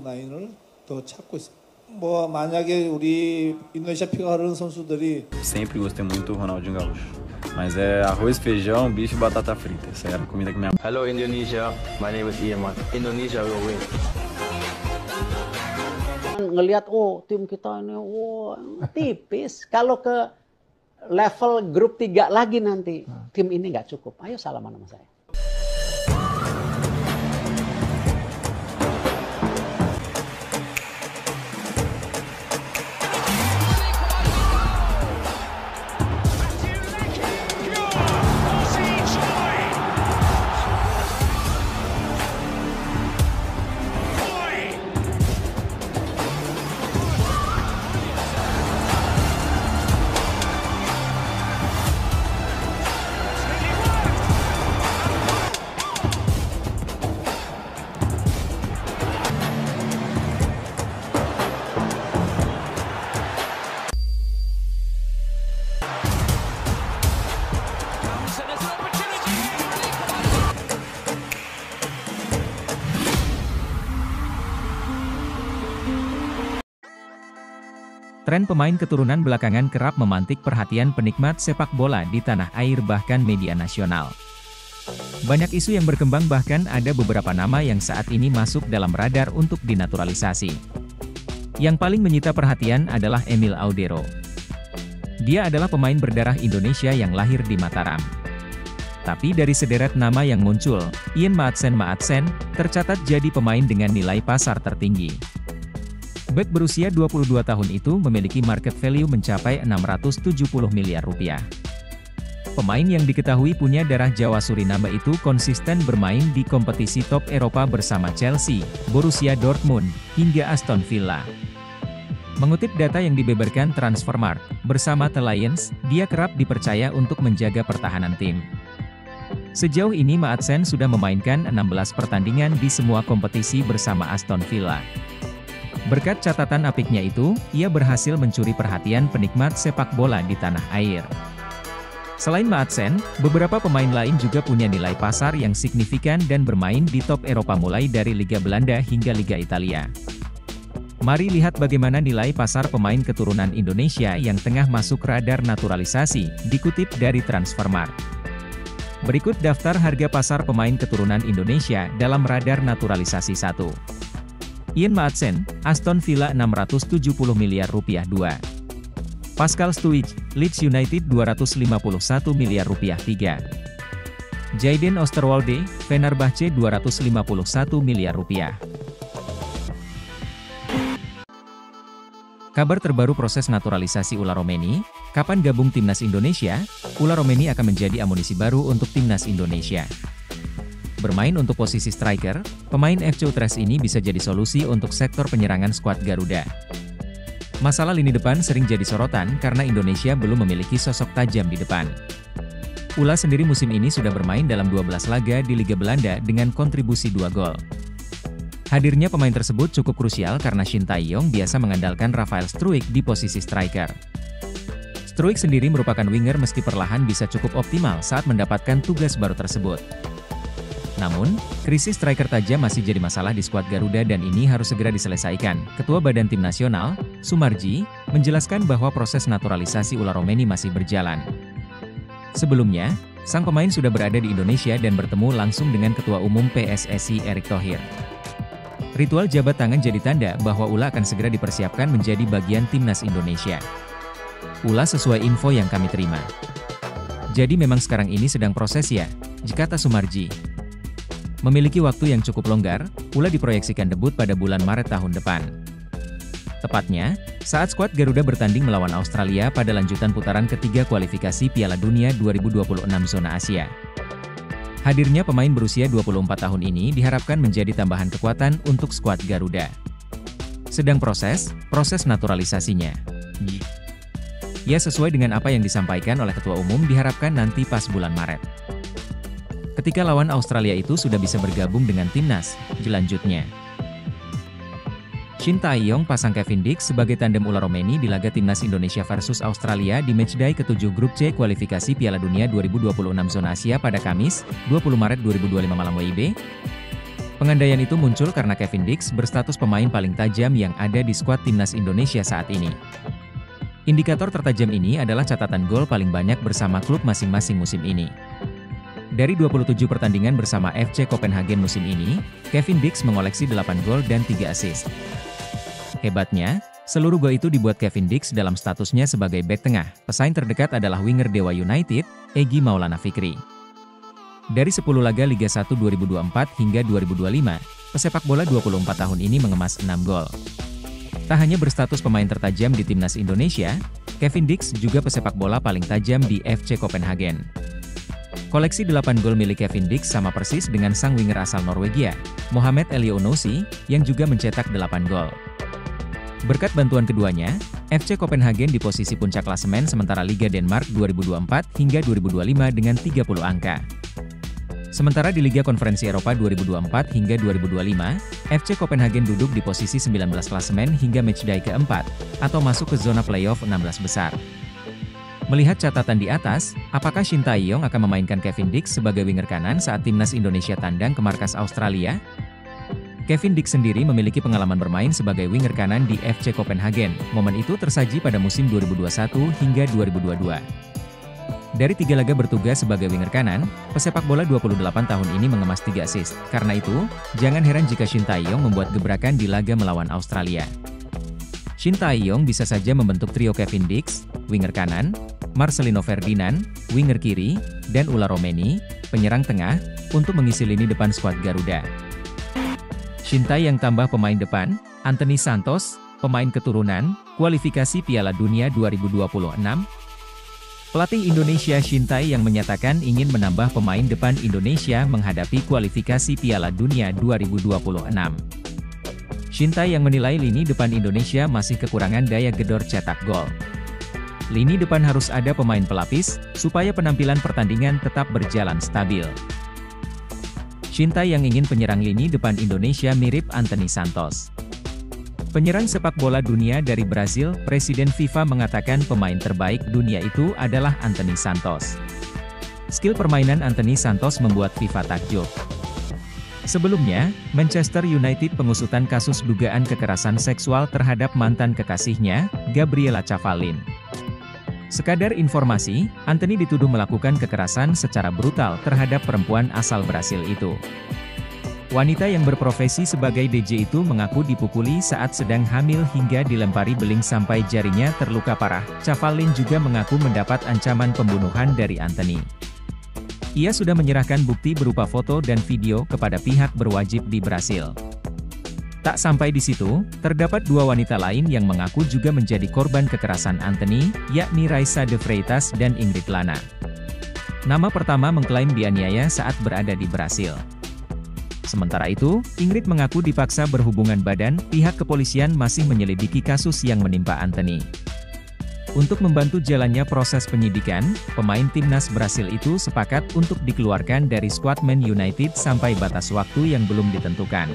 라인을 더 찾고 있습니다. 뭐 만약에 우리 인도네시아 피가 흐르는 선수들이 Sempre gostei muito do Ronaldinho Gaúcho. Mas é arroz, feijão, bife e batata frita. Essa era a comida que minha Hello Indonesia, my name is Iman. Indonesia will win. Ngelihat tim kita ini tipis. Kalau ke level grup 3 lagi nanti tim ini nggak cukup. Ayo salaman sama saya. Tren pemain keturunan belakangan kerap memantik perhatian penikmat sepak bola di tanah air bahkan media nasional. Banyak isu yang berkembang, bahkan ada beberapa nama yang saat ini masuk dalam radar untuk dinaturalisasi. Yang paling menyita perhatian adalah Emil Audero. Dia adalah pemain berdarah Indonesia yang lahir di Mataram. Tapi dari sederet nama yang muncul, Ian Maatsen tercatat jadi pemain dengan nilai pasar tertinggi. Bek berusia 22 tahun itu memiliki market value mencapai 670 miliar rupiah. Pemain yang diketahui punya darah Jawa Suriname itu konsisten bermain di kompetisi top Eropa bersama Chelsea, Borussia Dortmund, hingga Aston Villa. Mengutip data yang dibeberkan Transfermarkt, bersama The Lions, dia kerap dipercaya untuk menjaga pertahanan tim. Sejauh ini Maatsen sudah memainkan 16 pertandingan di semua kompetisi bersama Aston Villa. Berkat catatan apiknya itu, ia berhasil mencuri perhatian penikmat sepak bola di tanah air. Selain Maatsen, beberapa pemain lain juga punya nilai pasar yang signifikan dan bermain di top Eropa mulai dari Liga Belanda hingga Liga Italia. Mari lihat bagaimana nilai pasar pemain keturunan Indonesia yang tengah masuk radar naturalisasi, dikutip dari Transfermarkt. Berikut daftar harga pasar pemain keturunan Indonesia dalam radar naturalisasi 1. Ian Maatsen, Aston Villa 670 miliar rupiah 2. Pascal Stuijk, Leeds United 251 miliar rupiah 3. Jayden Oosterwolde, Fenerbahce 251 miliar rupiah. Kabar terbaru proses naturalisasi Ula Romeni, kapan gabung timnas Indonesia? Ula Romeni akan menjadi amunisi baru untuk timnas Indonesia. Bermain untuk posisi striker, pemain FC Utrecht ini bisa jadi solusi untuk sektor penyerangan skuad Garuda. Masalah lini depan sering jadi sorotan karena Indonesia belum memiliki sosok tajam di depan. Ula sendiri musim ini sudah bermain dalam 12 laga di Liga Belanda dengan kontribusi 2 gol. Hadirnya pemain tersebut cukup krusial karena Shin Tae-yong biasa mengandalkan Rafael Struijk di posisi striker. Struijk sendiri merupakan winger meski perlahan bisa cukup optimal saat mendapatkan tugas baru tersebut. Namun, krisis striker tajam masih jadi masalah di skuad Garuda dan ini harus segera diselesaikan. Ketua Badan Tim Nasional, Sumarji, menjelaskan bahwa proses naturalisasi Ula Romeni masih berjalan. Sebelumnya, sang pemain sudah berada di Indonesia dan bertemu langsung dengan Ketua Umum PSSI Erick Thohir. Ritual jabat tangan jadi tanda bahwa Ula akan segera dipersiapkan menjadi bagian timnas Indonesia. Ula sesuai info yang kami terima. Jadi memang sekarang ini sedang proses ya, kata Sumarji. Memiliki waktu yang cukup longgar, Ula diproyeksikan debut pada bulan Maret tahun depan. Tepatnya, saat skuad Garuda bertanding melawan Australia pada lanjutan putaran ketiga kualifikasi Piala Dunia 2026 zona Asia. Hadirnya pemain berusia 24 tahun ini diharapkan menjadi tambahan kekuatan untuk skuad Garuda. Sedang proses naturalisasinya. Ya, sesuai dengan apa yang disampaikan oleh Ketua Umum, diharapkan nanti pas bulan Maret. Ketika lawan Australia itu sudah bisa bergabung dengan timnas, selanjutnya. Shin Tae-yong pasang Kevin Dix sebagai tandem Ula Romeni di laga timnas Indonesia versus Australia di matchday ke-7 grup C kualifikasi Piala Dunia 2026 zona Asia pada Kamis, 20 Maret 2025 malam WIB. Pengandaian itu muncul karena Kevin Dix berstatus pemain paling tajam yang ada di skuad timnas Indonesia saat ini. Indikator tertajam ini adalah catatan gol paling banyak bersama klub masing-masing musim ini. Dari 27 pertandingan bersama FC Copenhagen musim ini, Kevin Dix mengoleksi 8 gol dan 3 assist. Hebatnya, seluruh gol itu dibuat Kevin Dix dalam statusnya sebagai bek tengah. Pesaing terdekat adalah winger Dewa United, Egy Maulana Fikri. Dari 10 laga Liga 1 2024 hingga 2025, pesepak bola 24 tahun ini mengemas 6 gol. Tak hanya berstatus pemain tertajam di timnas Indonesia, Kevin Dix juga pesepak bola paling tajam di FC Copenhagen. Koleksi 8 gol milik Kevin Dix sama persis dengan sang winger asal Norwegia, Mohamed Elionousi, yang juga mencetak 8 gol. Berkat bantuan keduanya, FC Copenhagen di posisi puncak klasemen sementara Liga Denmark 2024 hingga 2025 dengan 30 angka. Sementara di Liga Konferensi Eropa 2024 hingga 2025, FC Copenhagen duduk di posisi 19 klasemen hingga matchday keempat, atau masuk ke zona playoff 16 besar. Melihat catatan di atas, apakah Shin Tae-yong akan memainkan Kevin Dix sebagai winger kanan saat timnas Indonesia tandang ke markas Australia? Kevin Dix sendiri memiliki pengalaman bermain sebagai winger kanan di FC Copenhagen. Momen itu tersaji pada musim 2021 hingga 2022. Dari 3 laga bertugas sebagai winger kanan, pesepak bola 28 tahun ini mengemas 3 assist. Karena itu, jangan heran jika Shin Tae-yong membuat gebrakan di laga melawan Australia. Shin Tae-yong bisa saja membentuk trio Kevin Dix, winger kanan, Marcelino Ferdinand, winger kiri, dan Ula Romeni, penyerang tengah, untuk mengisi lini depan skuad Garuda. Shin Tae yang tambah pemain depan, Anthony Santos, pemain keturunan, kualifikasi Piala Dunia 2026. Pelatih Indonesia Shin Tae yang menyatakan ingin menambah pemain depan Indonesia menghadapi kualifikasi Piala Dunia 2026. Shin Tae yang menilai lini depan Indonesia masih kekurangan daya gedor cetak gol. Lini depan harus ada pemain pelapis, supaya penampilan pertandingan tetap berjalan stabil. Shin Tae yang ingin penyerang lini depan Indonesia mirip Anthony Santos. Penyerang sepak bola dunia dari Brazil, Presiden FIFA mengatakan pemain terbaik dunia itu adalah Anthony Santos. Skill permainan Anthony Santos membuat FIFA takjub. Sebelumnya, Manchester United pengusutan kasus dugaan kekerasan seksual terhadap mantan kekasihnya, Gabriela Cavallin. Sekadar informasi, Anthony dituduh melakukan kekerasan secara brutal terhadap perempuan asal Brasil itu. Wanita yang berprofesi sebagai DJ itu mengaku dipukuli saat sedang hamil hingga dilempari beling sampai jarinya terluka parah. Cavallin juga mengaku mendapat ancaman pembunuhan dari Anthony. Ia sudah menyerahkan bukti berupa foto dan video kepada pihak berwajib di Brasil. Tak sampai di situ, terdapat 2 wanita lain yang mengaku juga menjadi korban kekerasan Anthony, yakni Raisa de Freitas dan Ingrid Lana. Nama pertama mengklaim dianiaya saat berada di Brasil. Sementara itu, Ingrid mengaku dipaksa berhubungan badan. Pihak kepolisian masih menyelidiki kasus yang menimpa Anthony. Untuk membantu jalannya proses penyidikan, pemain timnas Brasil itu sepakat untuk dikeluarkan dari skuad Man United sampai batas waktu yang belum ditentukan.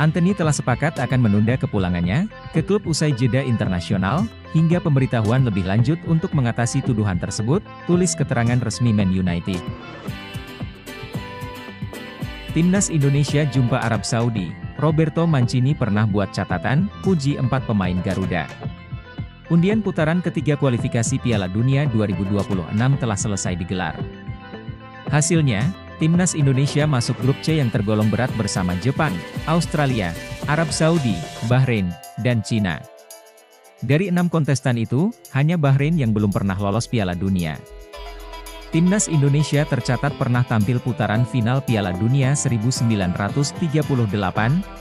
Anthony telah sepakat akan menunda kepulangannya ke klub usai jeda internasional, hingga pemberitahuan lebih lanjut untuk mengatasi tuduhan tersebut, tulis keterangan resmi Man United. Timnas Indonesia jumpa Arab Saudi, Roberto Mancini pernah buat catatan, puji 4 pemain Garuda. Undian putaran ketiga kualifikasi Piala Dunia 2026 telah selesai digelar. Hasilnya, Timnas Indonesia masuk grup C yang tergolong berat bersama Jepang, Australia, Arab Saudi, Bahrain, dan Cina. Dari 6 kontestan itu, hanya Bahrain yang belum pernah lolos Piala Dunia. Timnas Indonesia tercatat pernah tampil putaran final Piala Dunia 1938,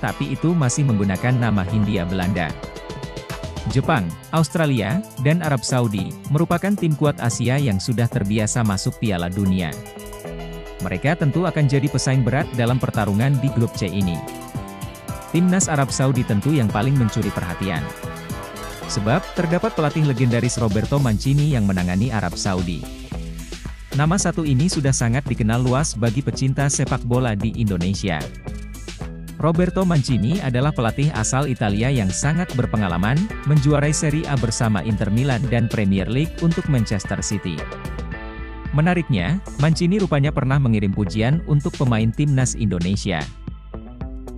tapi itu masih menggunakan nama Hindia Belanda. Jepang, Australia, dan Arab Saudi merupakan tim kuat Asia yang sudah terbiasa masuk Piala Dunia. Mereka tentu akan jadi pesaing berat dalam pertarungan di grup C ini. Timnas Arab Saudi tentu yang paling mencuri perhatian. Sebab, terdapat pelatih legendaris Roberto Mancini yang menangani Arab Saudi. Nama satu ini sudah sangat dikenal luas bagi pecinta sepak bola di Indonesia. Roberto Mancini adalah pelatih asal Italia yang sangat berpengalaman, menjuarai Serie A bersama Inter Milan dan Premier League untuk Manchester City. Menariknya, Mancini rupanya pernah mengirim pujian untuk pemain timnas Indonesia.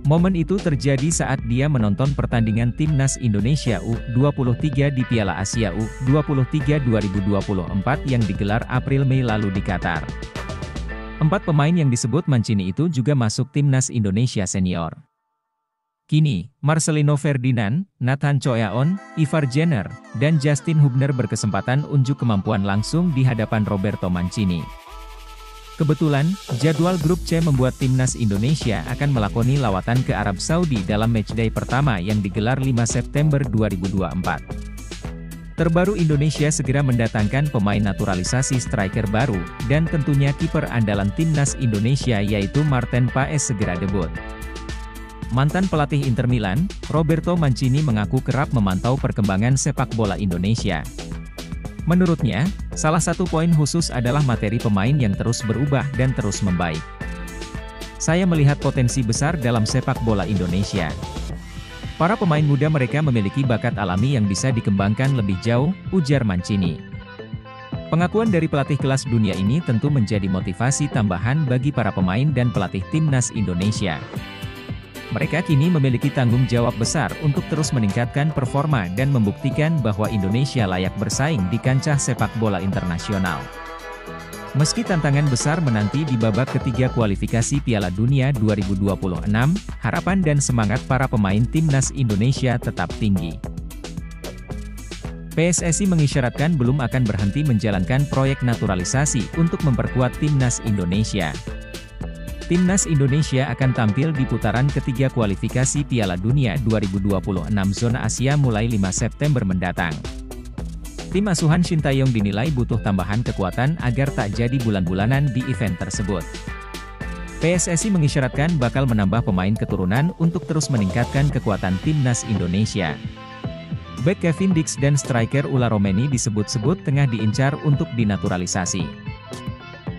Momen itu terjadi saat dia menonton pertandingan Timnas Indonesia U23 di Piala Asia U23 2024 yang digelar April-Mei lalu di Qatar. 4 pemain yang disebut Mancini itu juga masuk Timnas Indonesia senior. Kini, Marcelino Ferdinand, Nathan Choeaon, Ivar Jenner, dan Justin Hubner berkesempatan unjuk kemampuan langsung di hadapan Roberto Mancini. Kebetulan, jadwal grup C membuat Timnas Indonesia akan melakoni lawatan ke Arab Saudi dalam matchday pertama yang digelar 5 September 2024. Terbaru Indonesia segera mendatangkan pemain naturalisasi striker baru, dan tentunya kiper andalan Timnas Indonesia yaitu Marten Paes segera debut. Mantan pelatih Inter Milan, Roberto Mancini mengaku kerap memantau perkembangan sepak bola Indonesia. Menurutnya, salah satu poin khusus adalah materi pemain yang terus berubah dan terus membaik. Saya melihat potensi besar dalam sepak bola Indonesia. Para pemain muda mereka memiliki bakat alami yang bisa dikembangkan lebih jauh, ujar Mancini. Pengakuan dari pelatih kelas dunia ini tentu menjadi motivasi tambahan bagi para pemain dan pelatih Timnas Indonesia. Mereka kini memiliki tanggung jawab besar untuk terus meningkatkan performa dan membuktikan bahwa Indonesia layak bersaing di kancah sepak bola internasional. Meski tantangan besar menanti di babak ketiga kualifikasi Piala Dunia 2026, harapan dan semangat para pemain Timnas Indonesia tetap tinggi. PSSI mengisyaratkan belum akan berhenti menjalankan proyek naturalisasi untuk memperkuat Timnas Indonesia. Timnas Indonesia akan tampil di putaran ketiga kualifikasi Piala Dunia 2026 zona Asia mulai 5 September mendatang. Tim asuhan Shin Tae-yong dinilai butuh tambahan kekuatan agar tak jadi bulan-bulanan di event tersebut. PSSI mengisyaratkan bakal menambah pemain keturunan untuk terus meningkatkan kekuatan Timnas Indonesia. Bek Kevin Dix dan striker Ula Romeni disebut-sebut tengah diincar untuk dinaturalisasi.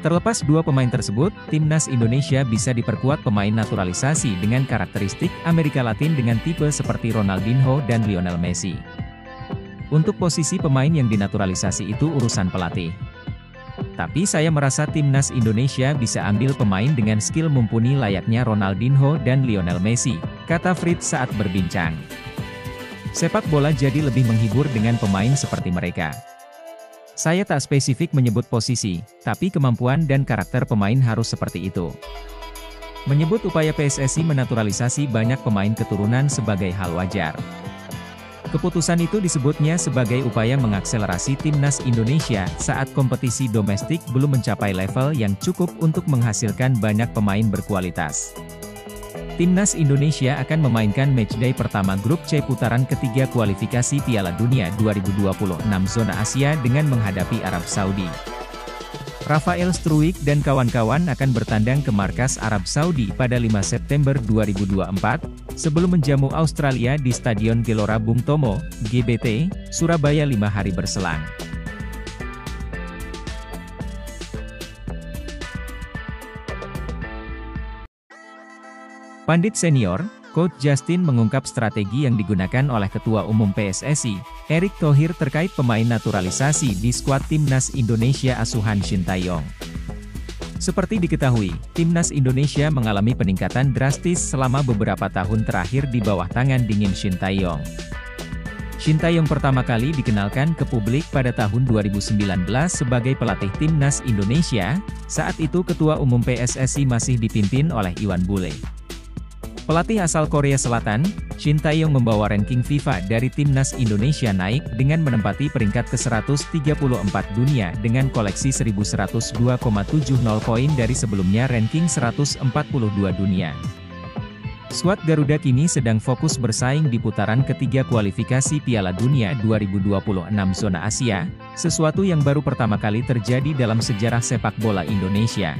Terlepas dua pemain tersebut, Timnas Indonesia bisa diperkuat pemain naturalisasi dengan karakteristik Amerika Latin dengan tipe seperti Ronaldinho dan Lionel Messi. Untuk posisi pemain yang dinaturalisasi itu urusan pelatih. Tapi saya merasa Timnas Indonesia bisa ambil pemain dengan skill mumpuni layaknya Ronaldinho dan Lionel Messi, kata Fritz saat berbincang. Sepak bola jadi lebih menghibur dengan pemain seperti mereka. Saya tak spesifik menyebut posisi, tapi kemampuan dan karakter pemain harus seperti itu. Menyebut upaya PSSI menaturalisasi banyak pemain keturunan sebagai hal wajar. Keputusan itu disebutnya sebagai upaya mengakselerasi Timnas Indonesia saat kompetisi domestik belum mencapai level yang cukup untuk menghasilkan banyak pemain berkualitas. Timnas Indonesia akan memainkan matchday pertama grup C putaran ketiga kualifikasi Piala Dunia 2026 zona Asia dengan menghadapi Arab Saudi. Rafael Struijk dan kawan-kawan akan bertandang ke markas Arab Saudi pada 5 September 2024, sebelum menjamu Australia di Stadion Gelora Bung Tomo, GBT, Surabaya 5 hari berselang. Pandit senior, Coach Justin mengungkap strategi yang digunakan oleh Ketua Umum PSSI, Erick Thohir terkait pemain naturalisasi di skuad Timnas Indonesia asuhan Shin Tae-yong. Seperti diketahui, Timnas Indonesia mengalami peningkatan drastis selama beberapa tahun terakhir di bawah tangan dingin Shin Tae-yong. Shin Tae-yong pertama kali dikenalkan ke publik pada tahun 2019 sebagai pelatih Timnas Indonesia, saat itu Ketua Umum PSSI masih dipimpin oleh Iwan Bule. Pelatih asal Korea Selatan, Shin Tae-yong membawa ranking FIFA dari Timnas Indonesia naik dengan menempati peringkat ke-134 dunia dengan koleksi 1120,70 poin dari sebelumnya ranking 142 dunia. Skuad Garuda kini sedang fokus bersaing di putaran ketiga kualifikasi Piala Dunia 2026 zona Asia, sesuatu yang baru pertama kali terjadi dalam sejarah sepak bola Indonesia.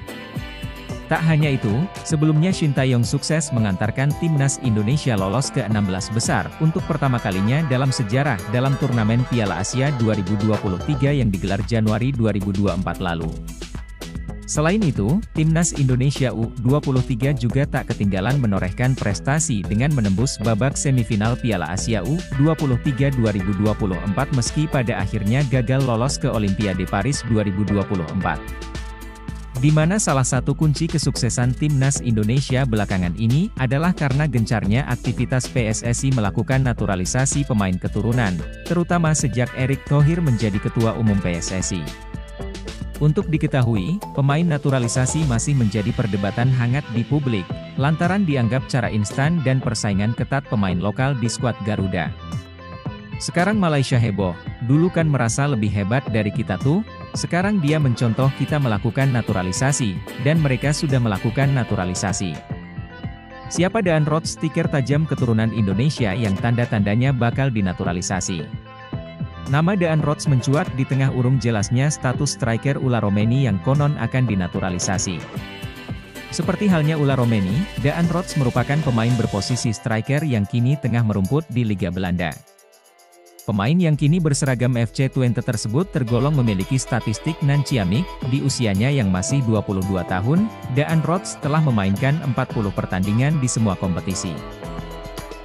Tak hanya itu, sebelumnya Shin Tae-yong sukses mengantarkan Timnas Indonesia lolos ke 16 besar untuk pertama kalinya dalam sejarah dalam turnamen Piala Asia 2023 yang digelar Januari 2024 lalu. Selain itu, Timnas Indonesia U23 juga tak ketinggalan menorehkan prestasi dengan menembus babak semifinal Piala Asia U23 2024 meski pada akhirnya gagal lolos ke Olimpiade Paris 2024. Di mana salah satu kunci kesuksesan timnas Indonesia belakangan ini adalah karena gencarnya aktivitas PSSI melakukan naturalisasi pemain keturunan, terutama sejak Erick Thohir menjadi Ketua Umum PSSI. Untuk diketahui, pemain naturalisasi masih menjadi perdebatan hangat di publik, lantaran dianggap cara instan dan persaingan ketat pemain lokal di skuad Garuda. Sekarang Malaysia heboh, dulu kan merasa lebih hebat dari kita tuh, sekarang dia mencontoh kita melakukan naturalisasi, dan mereka sudah melakukan naturalisasi. Siapa Daan Rots, stiker tajam keturunan Indonesia yang tanda-tandanya bakal dinaturalisasi? Nama Daan Rots mencuat di tengah urung jelasnya status striker Ula Romeni yang konon akan dinaturalisasi. Seperti halnya Ula Romeni, Daan Rots merupakan pemain berposisi striker yang kini tengah merumput di Liga Belanda. Pemain yang kini berseragam FC Twente tersebut tergolong memiliki statistik nan ciamik, di usianya yang masih 22 tahun, Daan Rots telah memainkan 40 pertandingan di semua kompetisi.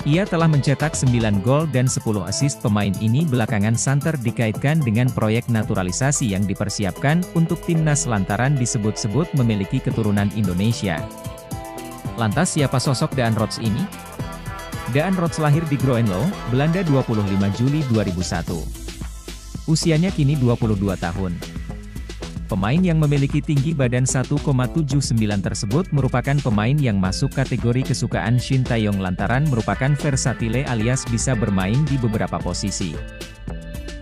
Ia telah mencetak 9 gol dan 10 assist. Pemain ini belakangan santer dikaitkan dengan proyek naturalisasi yang dipersiapkan untuk timnas lantaran disebut-sebut memiliki keturunan Indonesia. Lantas siapa sosok Daan Rots ini? Daan Rots lahir di Groenlo, Belanda 25 Juli 2001. Usianya kini 22 tahun. Pemain yang memiliki tinggi badan 1,79 tersebut merupakan pemain yang masuk kategori kesukaan Shin Tae-yong lantaran merupakan versatile alias bisa bermain di beberapa posisi.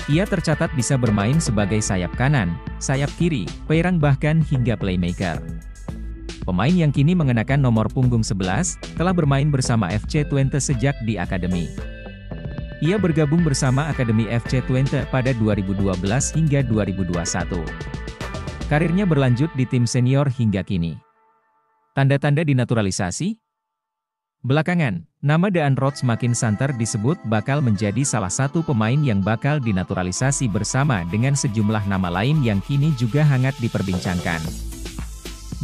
Ia tercatat bisa bermain sebagai sayap kanan, sayap kiri, penyerang bahkan hingga playmaker. Pemain yang kini mengenakan nomor punggung 11, telah bermain bersama FC Twente sejak di akademi. Ia bergabung bersama Akademi FC Twente pada 2012 hingga 2021. Karirnya berlanjut di tim senior hingga kini. Tanda-tanda dinaturalisasi? Belakangan, nama Daan Rots makin santer disebut bakal menjadi salah satu pemain yang bakal dinaturalisasi bersama dengan sejumlah nama lain yang kini juga hangat diperbincangkan.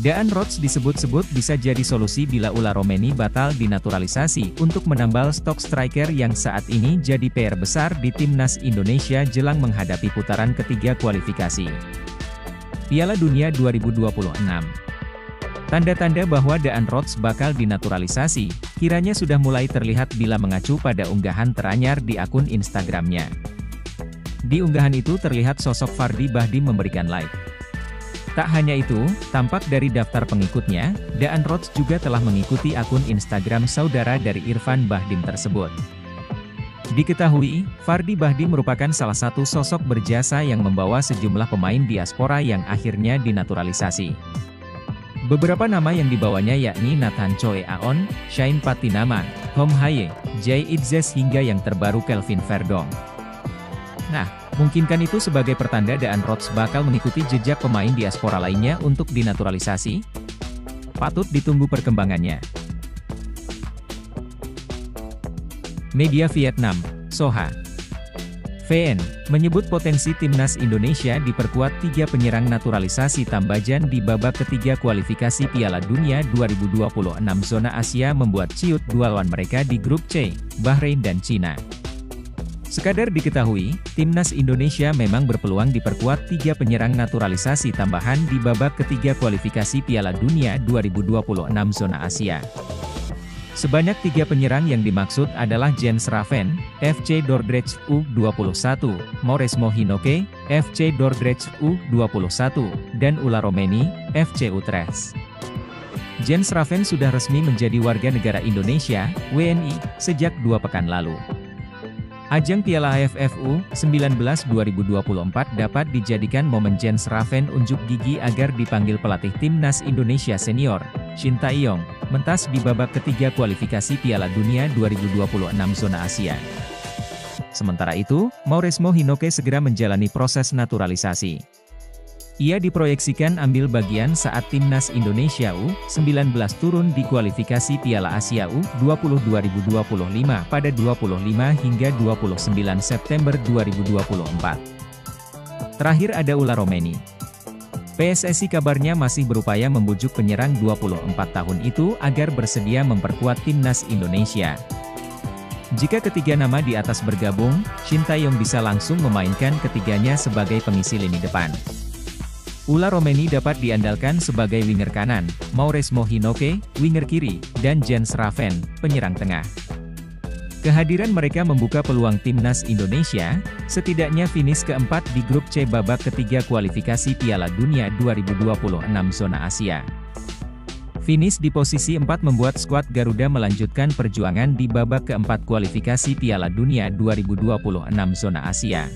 Daan Rots disebut-sebut bisa jadi solusi bila Ula Romeni batal dinaturalisasi untuk menambal stok striker yang saat ini jadi PR besar di timnas Indonesia jelang menghadapi putaran ketiga kualifikasi Piala Dunia 2026. Tanda-tanda bahwa Daan Rots bakal dinaturalisasi, kiranya sudah mulai terlihat bila mengacu pada unggahan teranyar di akun Instagramnya. Di unggahan itu terlihat sosok Fardy Bahdim memberikan like. Tak hanya itu, tampak dari daftar pengikutnya, Daan Rots juga telah mengikuti akun Instagram saudara dari Irfan Bahdim tersebut. Diketahui, Fardy Bahdim merupakan salah satu sosok berjasa yang membawa sejumlah pemain diaspora yang akhirnya dinaturalisasi. Beberapa nama yang dibawanya yakni Nathan Choe Aon, Shane Patinaman, Hom Haye, Jay Idzes hingga yang terbaru Kelvin Verdong. Nah, mungkinkan itu sebagai pertanda Daan Rots bakal mengikuti jejak pemain diaspora lainnya untuk dinaturalisasi? Patut ditunggu perkembangannya. Media Vietnam, Soha VN, menyebut potensi timnas Indonesia diperkuat 3 penyerang naturalisasi Tambajan di babak ketiga kualifikasi Piala Dunia 2026 zona Asia membuat ciut dua lawan mereka di grup C, Bahrain dan Cina. Sekadar diketahui, timnas Indonesia memang berpeluang diperkuat 3 penyerang naturalisasi tambahan di babak ketiga kualifikasi Piala Dunia 2026 zona Asia. Sebanyak 3 penyerang yang dimaksud adalah Jens Raven, FC Dordrecht U21, Mauresmo Hinoke, FC Dordrecht U21, dan Ula Romeni, FC Utrecht. Jens Raven sudah resmi menjadi warga negara Indonesia, WNI, sejak 2 pekan lalu. Ajang Piala AFF U19 2024 dapat dijadikan momen Jens Raven unjuk gigi agar dipanggil pelatih timnas Indonesia senior, Shin Tae-yong, mentas di babak ketiga kualifikasi Piala Dunia 2026 zona Asia. Sementara itu, Mauresmo Hinoke segera menjalani proses naturalisasi. Ia diproyeksikan ambil bagian saat timnas Indonesia U19 turun di kualifikasi Piala Asia U20 2025 pada 25 hingga 29 September 2024. Terakhir ada Ula Romeni. PSSI kabarnya masih berupaya membujuk penyerang 24 tahun itu agar bersedia memperkuat timnas Indonesia. Jika ketiga nama di atas bergabung, Shin Tae-yong bisa langsung memainkan ketiganya sebagai pengisi lini depan. Ula Romeni dapat diandalkan sebagai winger kanan, Mauresmo Hinoke, winger kiri, dan Jens Raven, penyerang tengah. Kehadiran mereka membuka peluang timnas Indonesia, setidaknya finish keempat di grup C babak ketiga kualifikasi Piala Dunia 2026 zona Asia. Finish di posisi 4 membuat skuad Garuda melanjutkan perjuangan di babak keempat kualifikasi Piala Dunia 2026 zona Asia.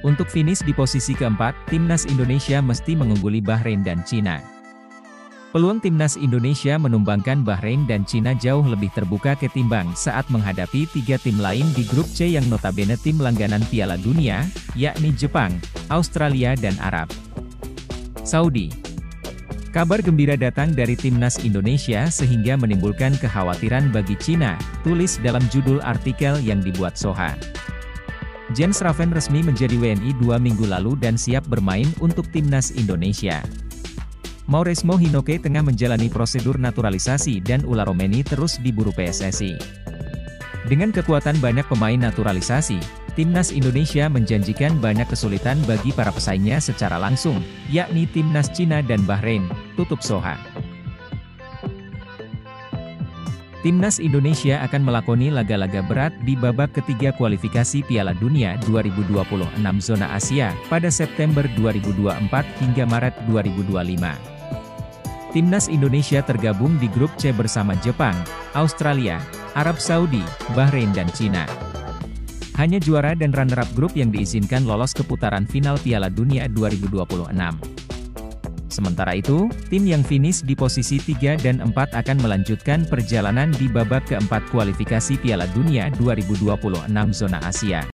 Untuk finish di posisi keempat, timnas Indonesia mesti mengungguli Bahrain dan Cina. Peluang timnas Indonesia menumbangkan Bahrain dan Cina jauh lebih terbuka ketimbang saat menghadapi 3 tim lain di grup C yang notabene tim langganan Piala Dunia, yakni Jepang, Australia dan Arab Saudi. Kabar gembira datang dari timnas Indonesia sehingga menimbulkan kekhawatiran bagi Cina, tulis dalam judul artikel yang dibuat Soha. Jens Raven resmi menjadi WNI 2 minggu lalu dan siap bermain untuk timnas Indonesia. Mauresmo Hinoke tengah menjalani prosedur naturalisasi dan Ula Romeni terus diburu PSSI. Dengan kekuatan banyak pemain naturalisasi, timnas Indonesia menjanjikan banyak kesulitan bagi para pesaingnya secara langsung, yakni timnas Cina dan Bahrain, tutup Soha. Timnas Indonesia akan melakoni laga-laga berat di babak ketiga kualifikasi Piala Dunia 2026 zona Asia pada September 2024 hingga Maret 2025. Timnas Indonesia tergabung di grup C bersama Jepang, Australia, Arab Saudi, Bahrain dan Cina. Hanya juara dan runner-up grup yang diizinkan lolos ke putaran final Piala Dunia 2026. Sementara itu, tim yang finish di posisi 3 dan 4 akan melanjutkan perjalanan di babak keempat kualifikasi Piala Dunia 2026 zona Asia.